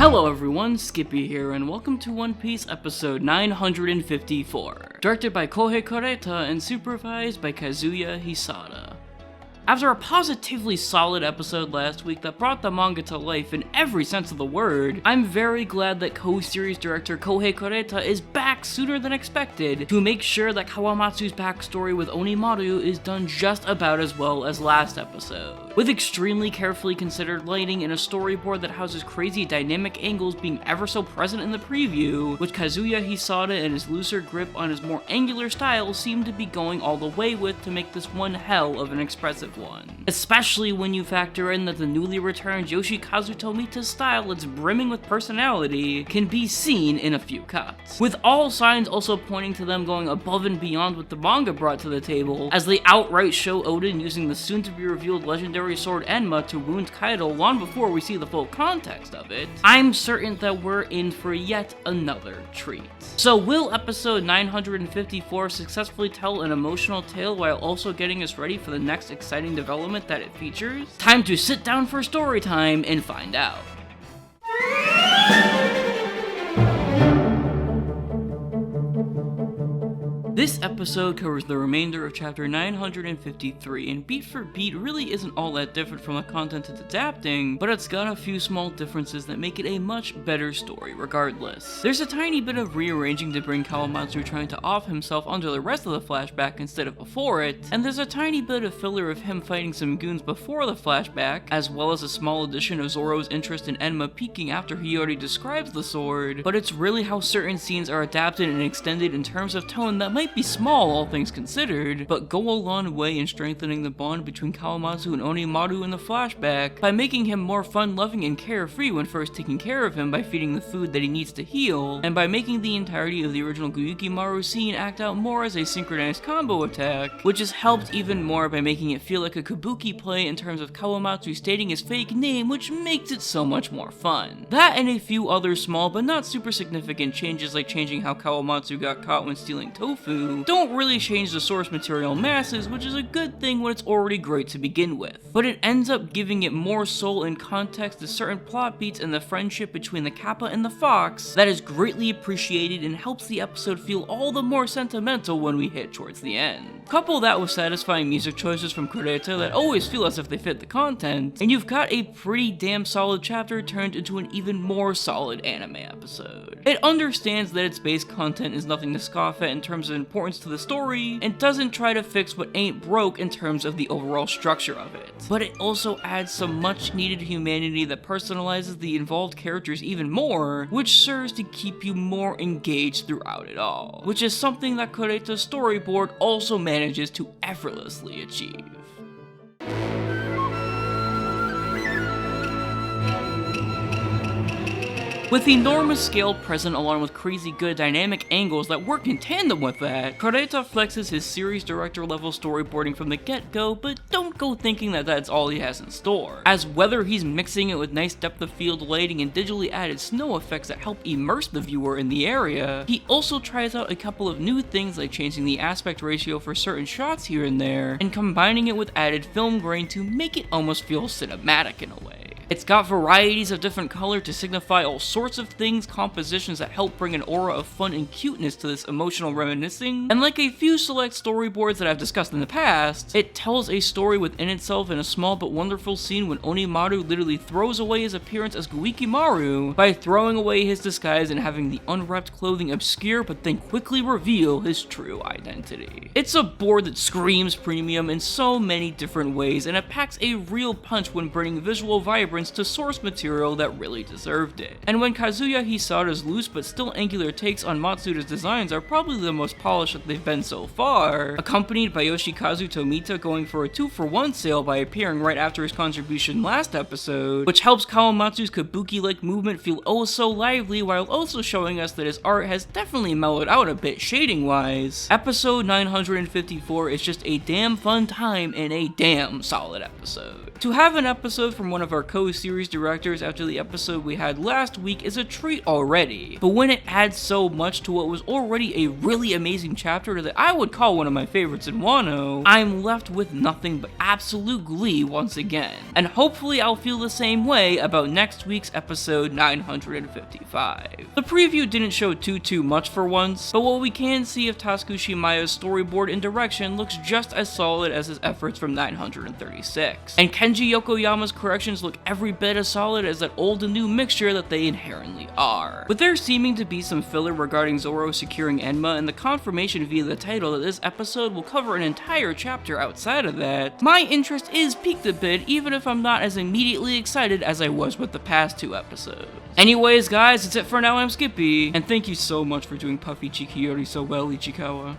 Hello everyone, Skippy here, and welcome to One Piece episode 954, directed by Kohei Kureta and supervised by Kazuya Hisada. After a positively solid episode last week that brought the manga to life in every sense of the word, I'm very glad that co-series director Kohei Kureta is back sooner than expected to make sure that Kawamatsu's backstory with Onimaru is done just about as well as last episode. With extremely carefully considered lighting and a storyboard that houses crazy dynamic angles being ever so present in the preview, which Kazuya Hisada and his looser grip on his more angular style seem to be going all the way with to make this one hell of an expressive one. Especially when you factor in that the newly returned Yoshikazu Tomita's style that's brimming with personality can be seen in a few cuts. With all signs also pointing to them going above and beyond what the manga brought to the table, as they outright show Oden using the soon-to-be-revealed legendary sword Enma to wound Kaido long before we see the full context of it, I'm certain that we're in for yet another treat. So will episode 954 successfully tell an emotional tale while also getting us ready for the next exciting development that it features? Time to sit down for story time and find out. This episode covers the remainder of chapter 953, and beat for beat really isn't all that different from the content it's adapting, but it's got a few small differences that make it a much better story regardless. There's a tiny bit of rearranging to bring Kawamatsu trying to off himself under the rest of the flashback instead of before it, and there's a tiny bit of filler of him fighting some goons before the flashback, as well as a small addition of Zoro's interest in Enma peeking after he already describes the sword, but it's really how certain scenes are adapted and extended in terms of tone that might be small, all things considered, but go a long way in strengthening the bond between Kawamatsu and Onimaru in the flashback by making him more fun-loving and carefree when first taking care of him by feeding the food that he needs to heal, and by making the entirety of the original Gyukimaru scene act out more as a synchronized combo attack, which is helped even more by making it feel like a kabuki play in terms of Kawamatsu stating his fake name, which makes it so much more fun. That and a few other small but not super significant changes, like changing how Kawamatsu got caught when stealing tofu, don't really change the source material masses, which is a good thing when it's already great to begin with. But it ends up giving it more soul and context to certain plot beats and the friendship between the Kappa and the Fox that is greatly appreciated and helps the episode feel all the more sentimental when we hit towards the end. Couple that with satisfying music choices from Kureta that always feel as if they fit the content, and you've got a pretty damn solid chapter turned into an even more solid anime episode. It understands that its base content is nothing to scoff at in terms of importance to the story, and doesn't try to fix what ain't broke in terms of the overall structure of it. But it also adds some much needed humanity that personalizes the involved characters even more, which serves to keep you more engaged throughout it all, which is something that Kureta's storyboard also manages to effortlessly achieve. With enormous scale present along with crazy good dynamic angles that work in tandem with that, Kureta flexes his series director level storyboarding from the get-go, but don't go thinking that that's all he has in store. As whether he's mixing it with nice depth of field lighting and digitally added snow effects that help immerse the viewer in the area, he also tries out a couple of new things like changing the aspect ratio for certain shots here and there, and combining it with added film grain to make it almost feel cinematic in a way. It's got varieties of different color to signify all sorts of things, compositions that help bring an aura of fun and cuteness to this emotional reminiscing, and like a few select storyboards that I've discussed in the past, it tells a story within itself in a small but wonderful scene when Onimaru literally throws away his appearance as Gyukimaru by throwing away his disguise and having the unwrapped clothing obscure but then quickly reveal his true identity. It's a board that screams premium in so many different ways, and it packs a real punch when bringing visual vibrance to source material that really deserved it. And when Kazuya Hisada's loose but still angular takes on Matsuda's designs are probably the most polished that they've been so far, accompanied by Yoshikazu Tomita going for a 2-for-1 sale by appearing right after his contribution last episode, which helps Kawamatsu's kabuki-like movement feel oh so lively while also showing us that his art has definitely mellowed out a bit shading-wise. Episode 954 is just a damn fun time and a damn solid episode. To have an episode from one of our co show series directors after the episode we had last week is a treat already, but when it adds so much to what was already a really amazing chapter that I would call one of my favorites in Wano, I'm left with nothing but absolute glee once again. And hopefully I'll feel the same way about next week's episode 955. The preview didn't show too much for once, but what we can see of Tasuku Shimaya's storyboard and direction looks just as solid as his efforts from 936. And Kenji Yokoyama's corrections look every bit as solid as that old and new mixture that they inherently are. With there seeming to be some filler regarding Zoro securing Enma and the confirmation via the title that this episode will cover an entire chapter outside of that, my interest is piqued a bit even if I'm not as immediately excited as I was with the past 2 episodes. Anyways guys, that's it for now. I'm Skippy, and thank you so much for doing Puffy Chikiyori so well, Ichikawa.